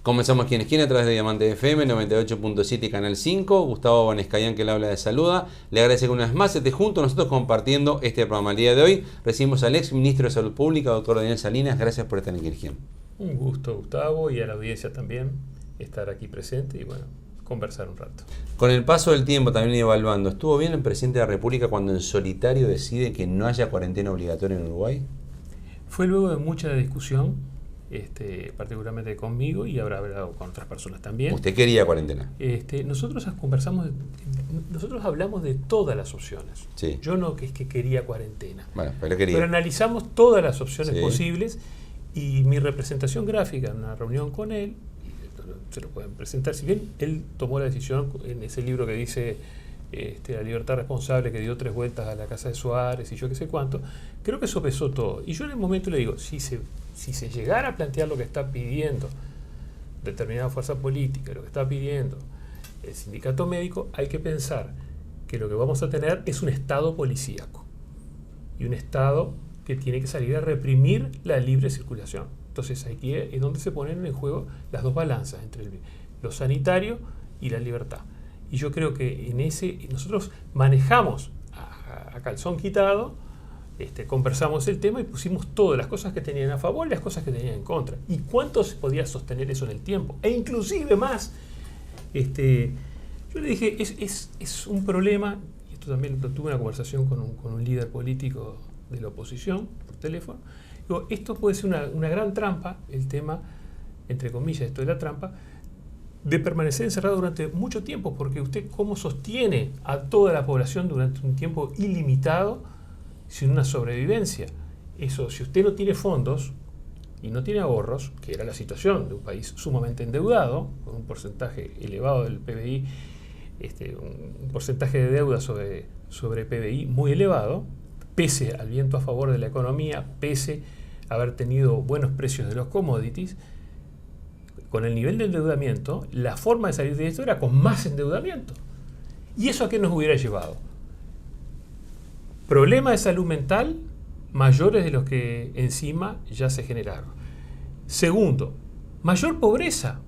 Comenzamos Quién es Quién a través de Diamante FM 98.7 y Canal 5. Gustavo Bonescayán, que le habla, de saluda. Le agradece que una vez más esté junto a nosotros compartiendo este programa. El día de hoy recibimos al ex ministro de Salud Pública, doctor Daniel Salinas. Gracias por estar en Quién es Quién. Un gusto, Gustavo, y a la audiencia también estar aquí presente y bueno, conversar un rato. Con el paso del tiempo, también evaluando, ¿estuvo bien el presidente de la República cuando en solitario decide que no haya cuarentena obligatoria en Uruguay? Fue luego de mucha discusión, particularmente conmigo, y habrá hablado con otras personas también. ¿Usted quería cuarentena? Nosotros hablamos de todas las opciones. Sí. Yo no es que quería cuarentena. Bueno, pero quería. Pero analizamos todas las opciones Sí. posibles, y mi representación gráfica en una reunión con él, se lo pueden presentar, si bien él tomó la decisión en ese libro que dice La libertad responsable, que dio 3 vueltas a la casa de Suárez y yo qué sé cuánto, creo que sopesó todo. Y yo en el momento le digo, si se llegara a plantear lo que está pidiendo determinada fuerza política, lo que está pidiendo el sindicato médico, hay que pensar que lo que vamos a tener es un Estado policíaco y un Estado que tiene que salir a reprimir la libre circulación. Entonces aquí es donde se ponen en juego las dos balanzas entre lo sanitario y la libertad. Y yo creo que nosotros manejamos a calzón quitado, conversamos el tema y pusimos todas las cosas que tenían a favor y las cosas que tenían en contra. ¿Y cuánto se podía sostener eso en el tiempo? E inclusive más, yo le dije, es un problema, y esto también tuve una conversación con un líder político de la oposición por teléfono. Digo, esto puede ser una gran trampa, el tema, entre comillas, esto de la trampa, de permanecer encerrado durante mucho tiempo, porque usted cómo sostiene a toda la población durante un tiempo ilimitado sin una sobrevivencia. Eso, si usted no tiene fondos y no tiene ahorros, que era la situación de un país sumamente endeudado, con un porcentaje elevado del PBI, un porcentaje de deuda sobre PBI muy elevado, pese al viento a favor de la economía, pese a haber tenido buenos precios de los commodities, con el nivel de endeudamiento, la forma de salir de esto era con más endeudamiento. ¿Y eso a qué nos hubiera llevado? Problemas de salud mental mayores de los que encima ya se generaron. Segundo, mayor pobreza,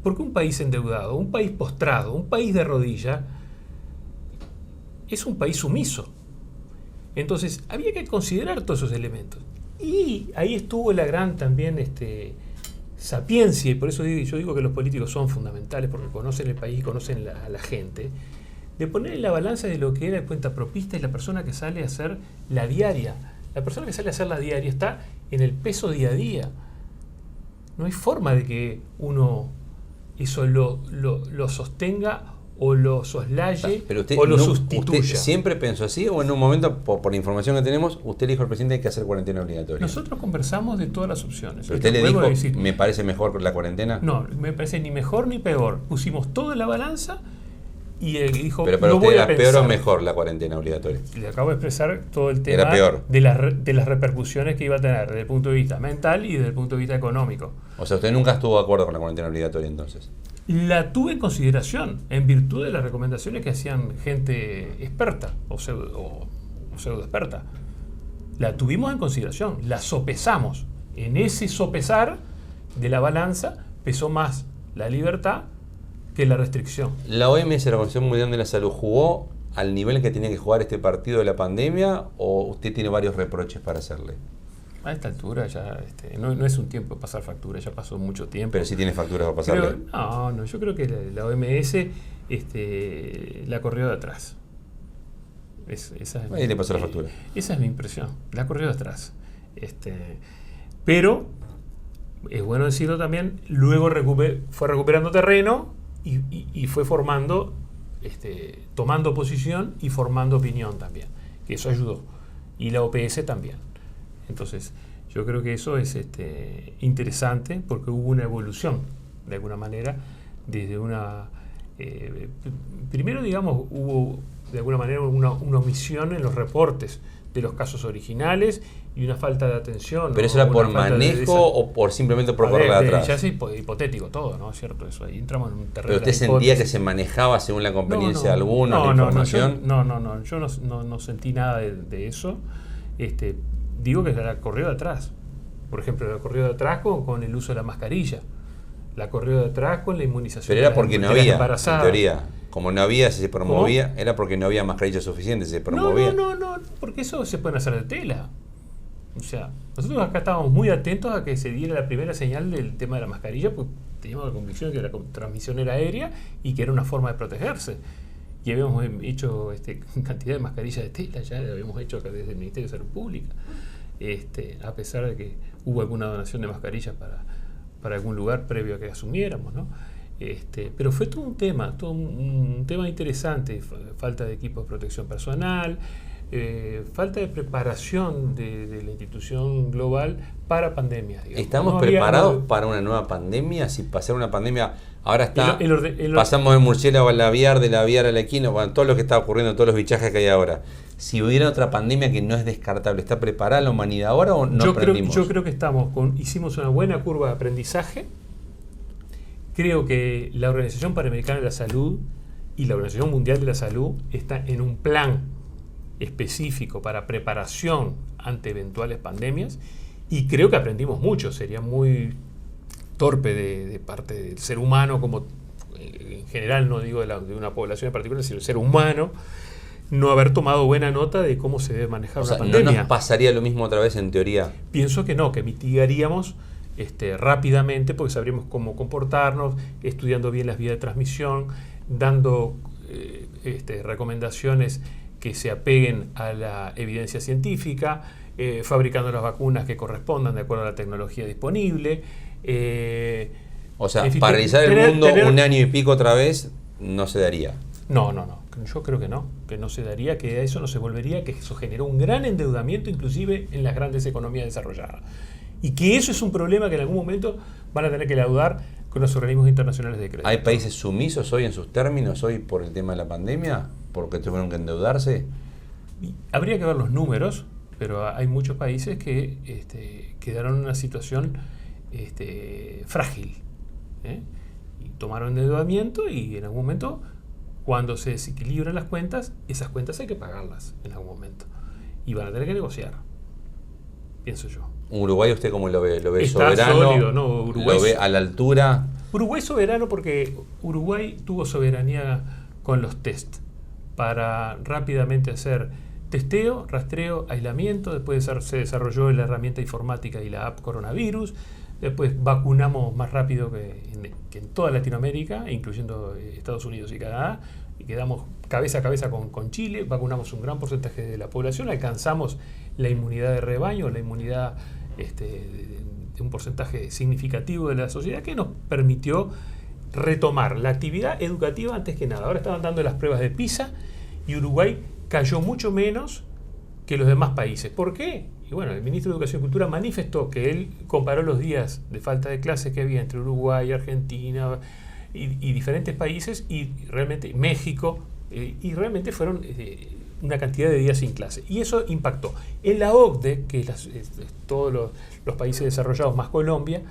porque un país endeudado, un país postrado, un país de rodilla, es un país sumiso. Entonces, había que considerar todos esos elementos. Y ahí estuvo la gran también sapiencia, y por eso yo digo que los políticos son fundamentales, porque conocen el país y conocen a la gente, de poner en la balanza de lo que era el cuentapropista y la persona que sale a hacer la diaria. La persona que sale a hacer la diaria está en el peso día a día. No hay forma de que uno eso lo sostenga o lo soslaye o lo sustituya. ¿Usted siempre pensó así o en un momento, por la información que tenemos, usted le dijo al presidente que hay que hacer cuarentena obligatoria? Nosotros conversamos de todas las opciones. ¿Pero usted le dijo, me parece mejor la cuarentena? No, me parece ni mejor ni peor. Pusimos todo en la balanza y él dijo, pero para usted era peor o mejor la cuarentena obligatoria. Le acabo de expresar todo el tema era peor. De las repercusiones que iba a tener desde el punto de vista mental y desde el punto de vista económico. O sea, usted nunca estuvo de acuerdo con la cuarentena obligatoria entonces. La tuve en consideración en virtud de las recomendaciones que hacían gente experta o pseudo experta. La tuvimos en consideración, la sopesamos. En ese sopesar de la balanza pesó más la libertad que la restricción. ¿La OMS, la Organización Mundial de la Salud, jugó al nivel que tenía que jugar este partido de la pandemia o usted tiene varios reproches para hacerle? A esta altura ya no es un tiempo de pasar factura, ya pasó mucho tiempo. Pero sí tiene facturas para pasarle. No, yo creo que la OMS la corrió de atrás. Ahí le pasó la factura. Esa es mi impresión, la corrió de atrás. Pero, es bueno decirlo también, luego fue recuperando terreno y fue formando, tomando posición y formando opinión también, que eso ayudó. Y la OPS también. Entonces, yo creo que eso es interesante porque hubo una evolución, de alguna manera, desde una... primero, digamos, hubo de alguna manera una omisión en los reportes de los casos originales y una falta de atención. ¿Pero eso era por manejo o por simplemente por correr atrás? Ya es hipotético todo, ¿no es cierto? Eso, ahí entramos en un terreno. ¿Pero usted sentía que se manejaba según la conveniencia de alguno, la información? No, yo no sentí nada de eso. Digo que la corrió de atrás. Por ejemplo, la corrió de atrás con el uso de la mascarilla. La corrió de atrás con la inmunización. Pero era porque no había, en embarazadas. teoría. Como no había, se promovía, era porque no había mascarillas suficientes, se promovía. No, porque eso se puede hacer de tela. O sea, nosotros acá estábamos muy atentos a que se diera la primera señal del tema de la mascarilla, pues teníamos la convicción de que la transmisión era aérea y que era una forma de protegerse. Y habíamos hecho cantidad de mascarillas de tela, ya lo habíamos hecho acá desde el Ministerio de Salud Pública, a pesar de que hubo alguna donación de mascarillas para algún lugar previo a que asumiéramos, ¿no? Pero fue todo un tema interesante, falta de equipo de protección personal, falta de preparación de la institución global para pandemias. Digamos. ¿Estamos preparados para una nueva pandemia? Si pasara una pandemia, ahora está, pasamos de murciélago al aviar, del aviar al equino, bueno, todo lo que está ocurriendo, todos los bichajes que hay ahora. Si hubiera otra pandemia que no es descartable, ¿está preparada la humanidad ahora o no aprendimos? Yo creo que hicimos una buena curva de aprendizaje. Creo que la Organización Panamericana de la Salud y la Organización Mundial de la Salud están en un plan específico para preparación ante eventuales pandemias y creo que aprendimos mucho. Sería muy torpe de parte del ser humano, como en general, no digo de una población en particular, sino del ser humano, no haber tomado buena nota de cómo se debe manejar una pandemia. ¿No nos pasaría lo mismo otra vez en teoría? Pienso que no, que mitigaríamos rápidamente, porque sabríamos cómo comportarnos, estudiando bien las vías de transmisión, dando recomendaciones que se apeguen a la evidencia científica, fabricando las vacunas que correspondan de acuerdo a la tecnología disponible. O sea, paralizar el mundo un año y pico otra vez no se daría. No. Yo creo que no se daría, que eso no se volvería, que eso generó un gran endeudamiento inclusive en las grandes economías desarrolladas. Y que eso es un problema que en algún momento van a tener que laudar con los organismos internacionales de crédito. ¿Hay países sumisos hoy en sus términos, hoy por el tema de la pandemia, porque tuvieron que endeudarse? Habría que ver los números, pero hay muchos países que quedaron en una situación frágil. Y tomaron endeudamiento y en algún momento, cuando se desequilibran las cuentas, esas cuentas hay que pagarlas en algún momento. Y van a tener que negociar, pienso yo. ¿Uruguay usted cómo lo ve? ¿Lo ve Está soberano? Sólido, ¿no? Uruguay, ¿Lo ve a la altura? Uruguay soberano porque Uruguay tuvo soberanía con los test para rápidamente hacer testeo, rastreo, aislamiento. Después se desarrolló la herramienta informática y la app coronavirus. Después vacunamos más rápido que en toda Latinoamérica, incluyendo Estados Unidos y Canadá. Y quedamos cabeza a cabeza con Chile, vacunamos un gran porcentaje de la población, alcanzamos la inmunidad de rebaño, la inmunidad de un porcentaje significativo de la sociedad que nos permitió retomar la actividad educativa antes que nada. Ahora estaban dando las pruebas de PISA y Uruguay cayó mucho menos que los demás países. ¿Por qué? Y bueno, el ministro de Educación y Cultura manifestó que él comparó los días de falta de clases que había entre Uruguay, Argentina y diferentes países, y realmente México, y realmente fueron una cantidad de días sin clase. Y eso impactó. En la OCDE, que es todos los países desarrollados más Colombia,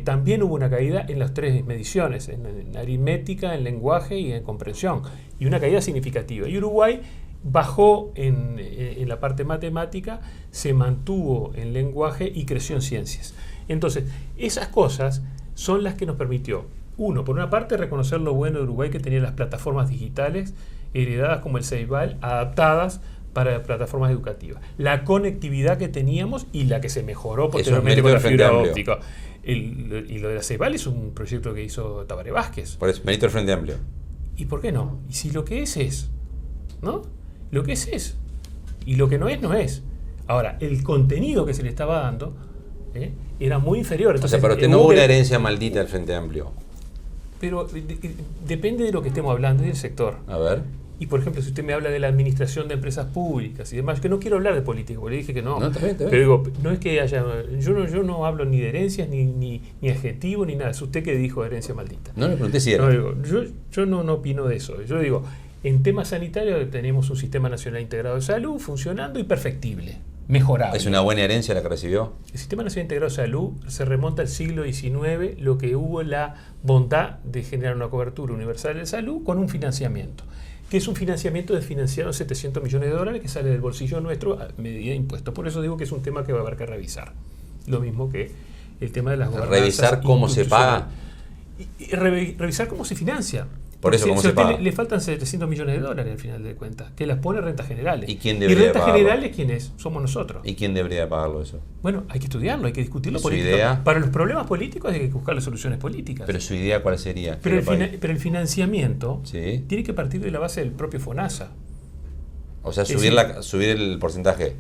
también hubo una caída en las tres mediciones, en aritmética, en lenguaje y en comprensión, y una caída significativa. Y Uruguay bajó en la parte matemática, se mantuvo en lenguaje y creció en ciencias. Entonces, esas cosas son las que nos permitió, uno, por una parte, reconocer lo bueno de Uruguay, que tenía las plataformas digitales heredadas como el Ceibal, adaptadas para plataformas educativas. La conectividad que teníamos y la que se mejoró posteriormente con la fibra óptica. Y lo de la Ceibal es un proyecto que hizo Tabaré Vázquez. Por eso, mérito del Frente Amplio. ¿Y por qué no? Y si lo que es, ¿no? Lo que es. Y lo que no es. Ahora, el contenido que se le estaba dando era muy inferior. Entonces, pero usted no hubo una herencia maldita del Frente Amplio. Pero depende de lo que estemos hablando y del sector. A ver. Y por ejemplo, si usted me habla de la administración de empresas públicas y demás, que no quiero hablar de política, porque le dije que no. Está bien. Pero digo, no es que haya. Yo no hablo ni de herencias, ni adjetivo, ni nada. Es usted que dijo herencia maldita. No le pregunté si era. No, digo, yo no opino de eso. Yo digo, en temas sanitarios tenemos un sistema nacional integrado de salud funcionando y perfectible. Mejorable. ¿Es una buena herencia la que recibió? El Sistema Nacional Integrado de Salud se remonta al siglo XIX, lo que hubo la bondad de generar una cobertura universal de salud con un financiamiento, que es un financiamiento desfinanciado en $700 millones que sale del bolsillo nuestro a medida de impuestos. Por eso digo que es un tema que va a haber que revisar. Lo mismo que el tema de las gobernanzas. Revisar cómo se paga. Y revisar cómo se financia. Por eso, ¿cómo si se paga? le faltan 700 millones de dólares al final de cuentas, que las pone rentas generales. ¿Y quién debería rentas pagarlo? generales, ¿quién es? Somos nosotros. ¿Y quién debería pagarlo eso? Bueno, hay que estudiarlo, hay que discutirlo ¿Su político. idea? Para los problemas políticos hay que buscar las soluciones políticas. Pero su idea, ¿cuál sería? Pero el financiamiento ¿Sí? tiene que partir de la base del propio FONASA. O sea, Es subir el porcentaje.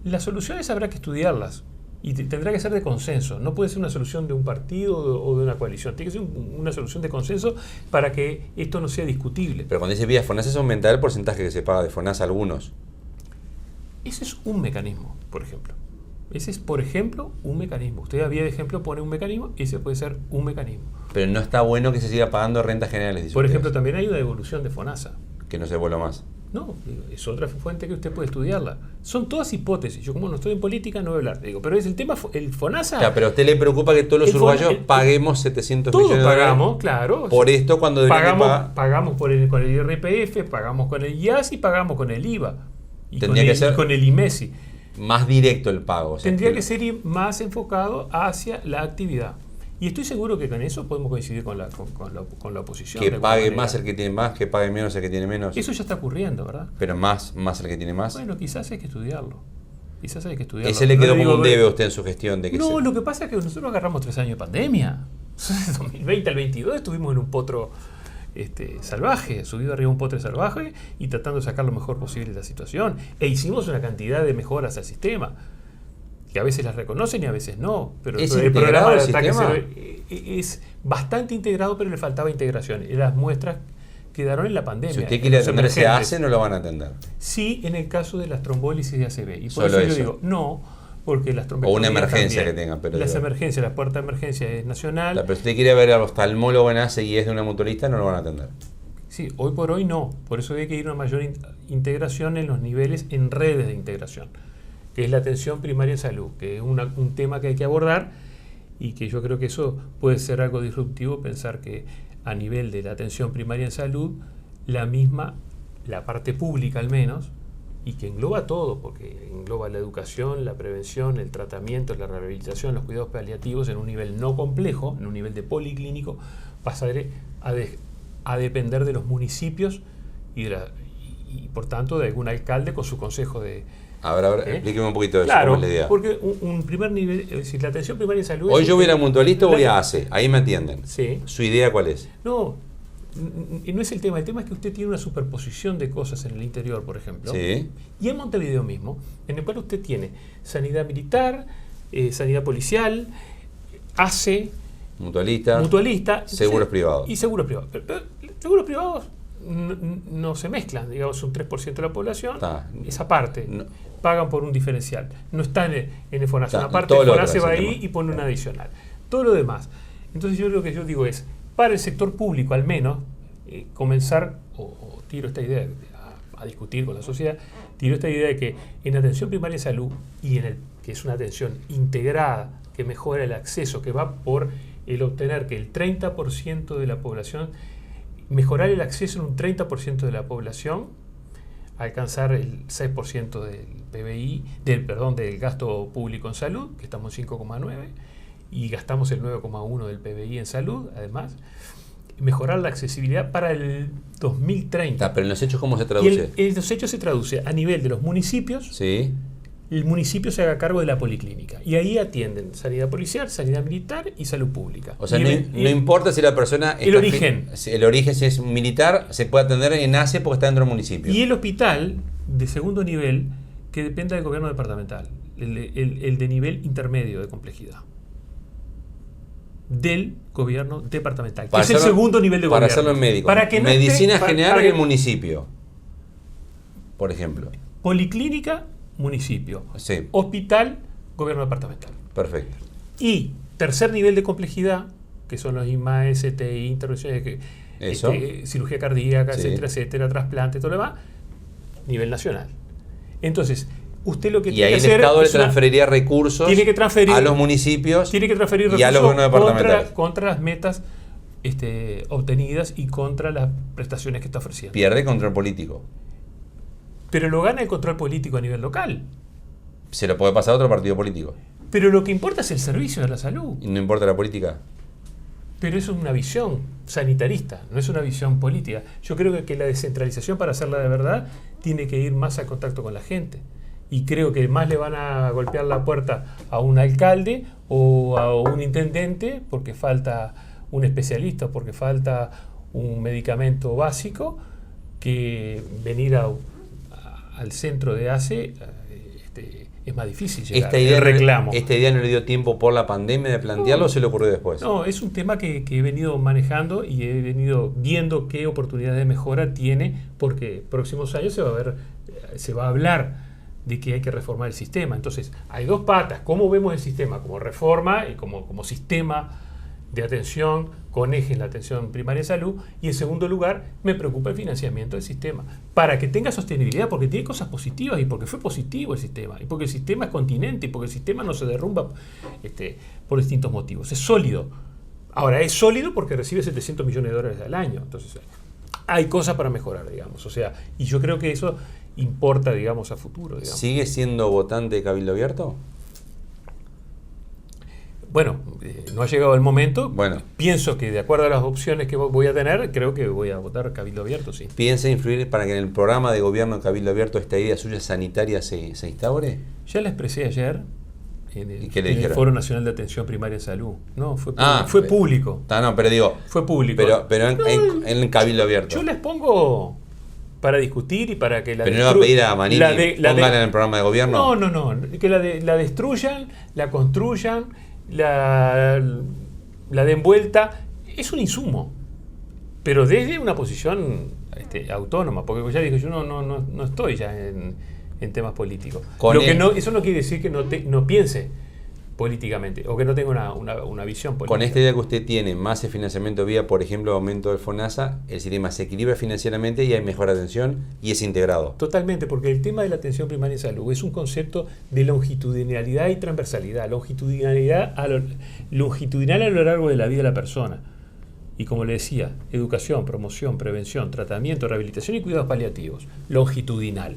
Las soluciones habrá que estudiarlas y tendrá que ser de consenso. No puede ser una solución de un partido o de una coalición. Tiene que ser una solución de consenso para que esto no sea discutible. Pero cuando dice vía FONASA es aumentar el porcentaje que se paga de FONASA a algunos. Ese es un mecanismo, por ejemplo. Ese es, por ejemplo, un mecanismo. Usted a vía de ejemplo pone un mecanismo y ese puede ser un mecanismo. Pero no está bueno que se siga pagando rentas generales, dice Por ustedes. ejemplo, también hay una devolución de FONASA. Que no se vuelva más. No, digo, es otra fuente que usted puede estudiarla. Son todas hipótesis. Yo como no estoy en política no voy a hablar. Digo, pero es el tema, el FONASA... Claro, pero a usted le preocupa que todos los uruguayos paguemos 700 millones de todos dólares. pagamos, claro. Por esto cuando deberían pagar... Pagamos con el IRPF, pagamos con el IAS y pagamos con el IVA. Y Tendría que ser con el IMESI. más directo el pago. O sea, Tendría que ser más enfocado hacia la actividad. Y estoy seguro que con eso podemos coincidir con la oposición. Que de pague alguna más manera. el que tiene más, que pague menos el que tiene menos. Eso ya está ocurriendo, ¿verdad? Pero más el que tiene más. Bueno, quizás hay que estudiarlo. Quizás hay que estudiarlo. Ese le No quedó digo, como un debe a usted en su gestión. De que no, lo que pasa es que nosotros agarramos 3 años de pandemia. De 2020 al 22 estuvimos en un potro salvaje, subido arriba de un potro salvaje y tratando de sacar lo mejor posible de la situación. E hicimos una cantidad de mejoras al sistema, que a veces las reconocen y a veces no. Pero ¿Es el integrado programa el de ataque sistema? es bastante integrado, pero le faltaba integración. Y las muestras quedaron en la pandemia. Si usted quiere en los atender ese emergentes. ACE, no lo van a atender. Sí, en el caso de las trombólisis de ACV. Y por Solo eso yo eso. digo, no, porque las O trombectomías una emergencia también. que tengan. Pero Las digo, emergencias, la puerta de emergencia es nacional. pero si usted quiere ver al oftalmólogo en ACE y es de una mutualista, no lo van a atender. Sí, hoy por hoy no. Por eso hay que ir a una mayor integración en los niveles, en redes de integración, que es la atención primaria en salud, que es un tema que hay que abordar y que yo creo que eso puede ser algo disruptivo, pensar que a nivel de la atención primaria en salud, la parte pública al menos, y que engloba todo, porque engloba la educación, la prevención, el tratamiento, la rehabilitación, los cuidados paliativos en un nivel no complejo, en un nivel de policlínico, pasaré a depender de los municipios y por tanto de algún alcalde con su consejo de... A ver, explíqueme un poquito de eso, Claro, cómo es la idea. porque un primer nivel, es decir, la atención primaria en salud... Hoy yo voy a mutualista o voy a ACE, ahí me atienden. Sí. ¿Su idea cuál es? No es el tema es que usted tiene una superposición de cosas en el interior, por ejemplo, Sí. y en Montevideo mismo, en el cual usted tiene sanidad militar, sanidad policial, ACE, mutualista, seguros privados. y seguros privados. Pero seguros privados no se mezclan, digamos, un 3% de la población, esa parte, pagan por un diferencial. No están en el FONASA. Una parte del FONASA va ahí y pone una adicional. Todo lo demás. Entonces yo lo que yo digo es, para el sector público al menos, comenzar, o tiro esta idea a discutir con la sociedad, tiro esta idea de que en atención primaria de salud y que es una atención integrada, que mejora el acceso, que va por el obtener que el 30% de la población, mejorar el acceso en un 30% de la población, alcanzar el 6% del PBI, del gasto público en salud, que estamos en 5,9%, y gastamos el 9,1% del PBI en salud, además, mejorar la accesibilidad para el 2030. Pero en los hechos, ¿cómo se traduce? En los hechos se traduce a nivel de los municipios. Sí. El municipio se haga cargo de la policlínica. Y ahí atienden sanidad policial, sanidad militar y salud pública. O sea, no importa si la persona... El origen. El origen, si es militar, se puede atender en ACE porque está dentro del municipio. Y el hospital de segundo nivel, que dependa del gobierno departamental. El de nivel intermedio de complejidad. Del gobierno departamental. Que es el segundo nivel de gobierno. Para hacerlo en médico. Para que no Medicina general en el municipio. Por ejemplo. Policlínica, municipio. Sí. Hospital, gobierno departamental. Perfecto. Y tercer nivel de complejidad, que son los IMAE, STI, intervenciones, cirugía cardíaca, Sí. etcétera, trasplante, todo lo demás, nivel nacional. Entonces, usted lo que Y tiene ahí que el hacer Estado le es transferiría recursos a los municipios tiene que transferir y a los recursos gobiernos departamentales. contra las metas obtenidas y contra las prestaciones que está ofreciendo. Pierde control político. Pero lo gana el control político a nivel local. Se lo puede pasar a otro partido político. Pero lo que importa es el servicio de la salud. ¿Y no importa la política? Pero eso es una visión sanitarista, no es una visión política. Yo creo que la descentralización, para hacerla de verdad, tiene que ir más al contacto con la gente. Y creo que más le van a golpear la puerta a un alcalde o a un intendente porque falta un especialista, porque falta un medicamento básico, que venir al centro de ACE es más difícil llegar. ¿Esta idea no le dio tiempo por la pandemia de plantearlo o se le ocurrió después? No, es un tema que he venido manejando y he venido viendo qué oportunidades de mejora tiene, porque próximos años se va a hablar de que hay que reformar el sistema. Entonces, hay dos patas. ¿Cómo vemos el sistema? Como reforma y como sistema de atención con eje en la atención primaria de salud. Y en segundo lugar, me preocupa el financiamiento del sistema para que tenga sostenibilidad, porque tiene cosas positivas y porque fue positivo el sistema y porque el sistema es continente y porque el sistema no se derrumba por distintos motivos. Es sólido. Ahora, es sólido porque recibe 700 millones de dólares al año. Entonces, hay cosas para mejorar, digamos. O sea, y yo creo que eso importa, digamos, a futuro. Digamos. ¿Sigue siendo votante de Cabildo Abierto? Bueno, no ha llegado el momento. Bueno. Pienso que de acuerdo a las opciones que voy a tener, creo que voy a votar Cabildo Abierto, sí. ¿Piensa influir para que en el programa de gobierno de Cabildo Abierto esta idea suya sanitaria se instaure? Ya la expresé ayer en el Foro Nacional de Atención Primaria en Salud. No, fue público. No, pero digo... Fue público. Pero en Cabildo Abierto. Yo les pongo para discutir y para que la... ¿Pero no va a pedir a Manini pongan en el programa de gobierno? No. Que la destruyan, la construyan, la den vuelta. Es un insumo, pero desde una posición autónoma, porque ya dije, yo no estoy ya en temas políticos. Eso no quiere decir que no piense políticamente o que no tenga una visión política. Con esta idea que usted tiene, más el financiamiento vía, por ejemplo, aumento del FONASA, el sistema se equilibra financieramente y hay mejor atención y es integrado. Totalmente, porque el tema de la atención primaria en salud es un concepto de longitudinalidad y transversalidad. Longitudinal a lo largo de la vida de la persona. Y como le decía, educación, promoción, prevención, tratamiento, rehabilitación y cuidados paliativos. Longitudinal.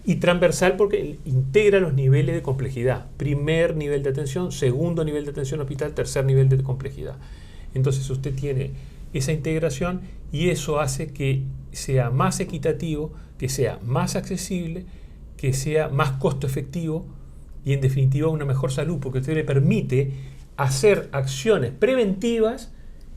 Y transversal porque integra los niveles de complejidad. Primer nivel de atención, segundo nivel de atención hospital, tercer nivel de complejidad. Entonces usted tiene esa integración y eso hace que sea más equitativo, que sea más accesible, que sea más costo efectivo y en definitiva una mejor salud, porque usted le permite hacer acciones preventivas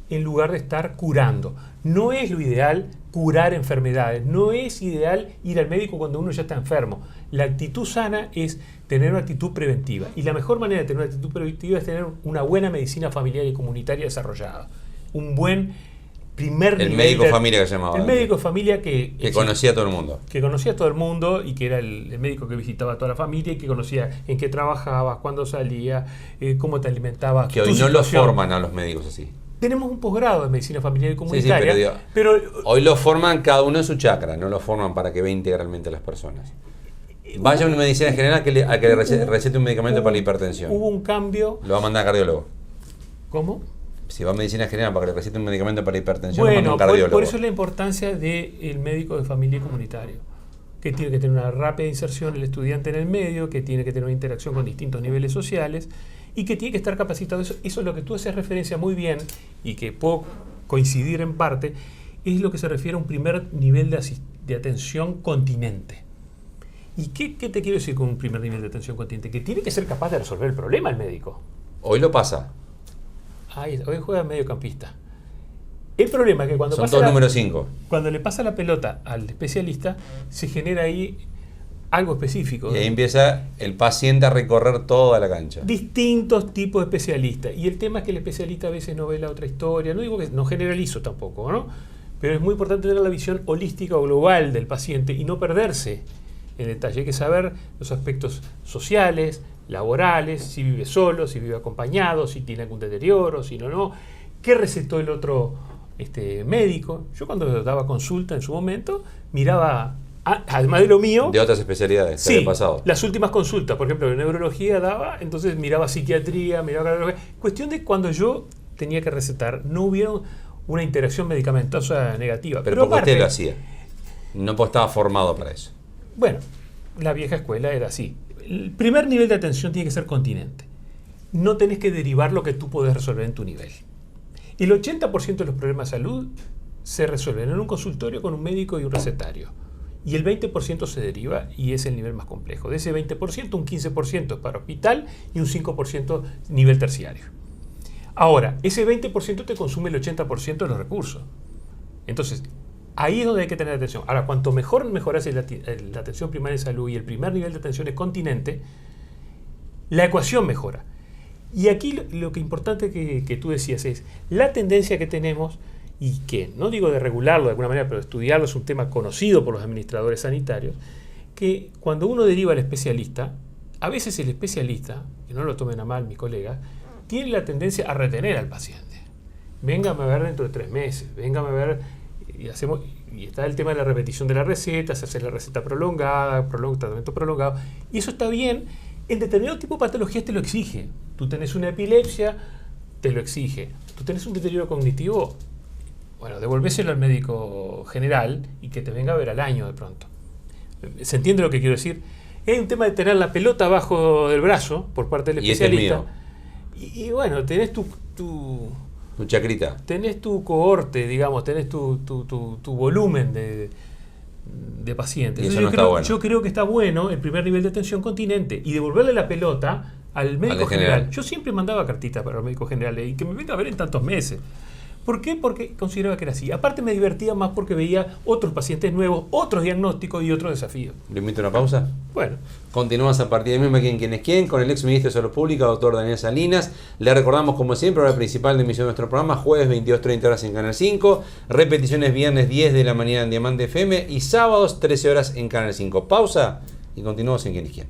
en lugar de estar curando. No es lo ideal curar enfermedades, no es ideal ir al médico cuando uno ya está enfermo. La actitud sana es tener una actitud preventiva y la mejor manera de tener una actitud preventiva es tener una buena medicina familiar y comunitaria desarrollada. Un buen primer nivel. El médico de familia que se llamaba. El médico de familia que conocía a todo el mundo. Que conocía a todo el mundo y que era el médico que visitaba a toda la familia y que conocía en qué trabajabas, cuándo salía, cómo te alimentabas. Que hoy no lo forman a los médicos así. Tenemos un posgrado de medicina familiar y comunitaria. Sí, pero hoy lo forman cada uno en su chakra, no lo forman para que vea integralmente a las personas. Vaya a una medicina general a que le recete un medicamento para la hipertensión. Hubo un cambio. Lo va a mandar a cardiólogo. ¿Cómo? Si va a medicina general para que le recete un medicamento para la hipertensión, bueno, lo manda a un cardiólogo. Por eso es la importancia del médico de familia y comunitario, que tiene que tener una rápida inserción el estudiante en el medio, que tiene que tener una interacción con distintos niveles sociales y que tiene que estar capacitado. Eso es lo que tú haces referencia muy bien y que puedo coincidir en parte, es lo que se refiere a un primer nivel de atención continente. ¿Y qué te quiero decir con un primer nivel de atención continente? Que tiene que ser capaz de resolver el problema el médico. Hoy lo pasa. Hoy juega mediocampista. El problema es que cuando son todos número 5. Cuando le pasa la pelota al especialista, se genera ahí algo específico. Y ahí empieza el paciente a recorrer toda la cancha. Distintos tipos de especialistas. Y el tema es que el especialista a veces no ve la otra historia. No digo que no generalizo tampoco, ¿no? Pero es muy importante tener la visión holística o global del paciente y no perderse en detalle. Hay que saber los aspectos sociales, laborales, si vive solo, si vive acompañado, si tiene algún deterioro, si no. ¿Qué recetó el otro médico? Yo cuando daba consulta en su momento, miraba... además de lo mío... De otras especialidades, sí, pasado. Las últimas consultas, por ejemplo, de neurología daba, entonces miraba psiquiatría, miraba cardiología. Cuestión de cuando yo tenía que recetar, no hubiera una interacción medicamentosa negativa. Pero porque aparte, usted lo hacía. No estaba formado para eso. Bueno, la vieja escuela era así. el primer nivel de atención tiene que ser continente. No tenés que derivar lo que tú podés resolver en tu nivel. El 80% de los problemas de salud se resuelven en un consultorio con un médico y un recetario. Y el 20% se deriva y es el nivel más complejo. De ese 20%, un 15% es para hospital y un 5% nivel terciario. Ahora, ese 20% te consume el 80% de los recursos. Entonces, ahí es donde hay que tener atención. Ahora, cuanto mejor mejoras la atención primaria de salud y el primer nivel de atención es continente, la ecuación mejora. Y aquí lo que importante que tú decías es la tendencia que tenemos, y que no digo de regularlo de alguna manera, pero estudiarlo es un tema conocido por los administradores sanitarios, que cuando uno deriva al especialista, a veces el especialista, que no lo tomen a mal mis colegas, tiene la tendencia a retener al paciente. Véngame a ver dentro de 3 meses, véngame a ver, y está el tema de la repetición de la receta, se hace la receta prolongada, tratamiento prolongado, y eso está bien. En determinado tipo de patologías te lo exige. Tú tenés una epilepsia, te lo exige. Tú tenés un deterioro cognitivo, bueno, devolvéselo al médico general y que te venga a ver al año de pronto. ¿Se entiende lo que quiero decir? Hay un tema de tener la pelota abajo del brazo por parte del especialista. Y bueno, tenés tu chacrita. Tenés tu cohorte, digamos, tenés tu volumen de pacientes. Y eso no está bueno. Yo creo que está bueno el primer nivel de atención continente y devolverle la pelota al médico general. Yo siempre mandaba cartitas para el médico general y que me venga a ver en tantos meses. ¿Por qué? Porque consideraba que era así. Aparte me divertía más porque veía otros pacientes nuevos, otros diagnósticos y otros desafíos. ¿Le invito a una pausa? Bueno. Continuamos a partir de mismo aquí en Quién es Quién con el ex ministro de Salud Pública, doctor Daniel Salinas. Le recordamos, como siempre, hora principal de emisión de nuestro programa, jueves 22:30 horas en Canal 5, repeticiones viernes 10 de la mañana en Diamante FM y sábados 13 horas en Canal 5. Pausa y continuamos en Quién es Quién.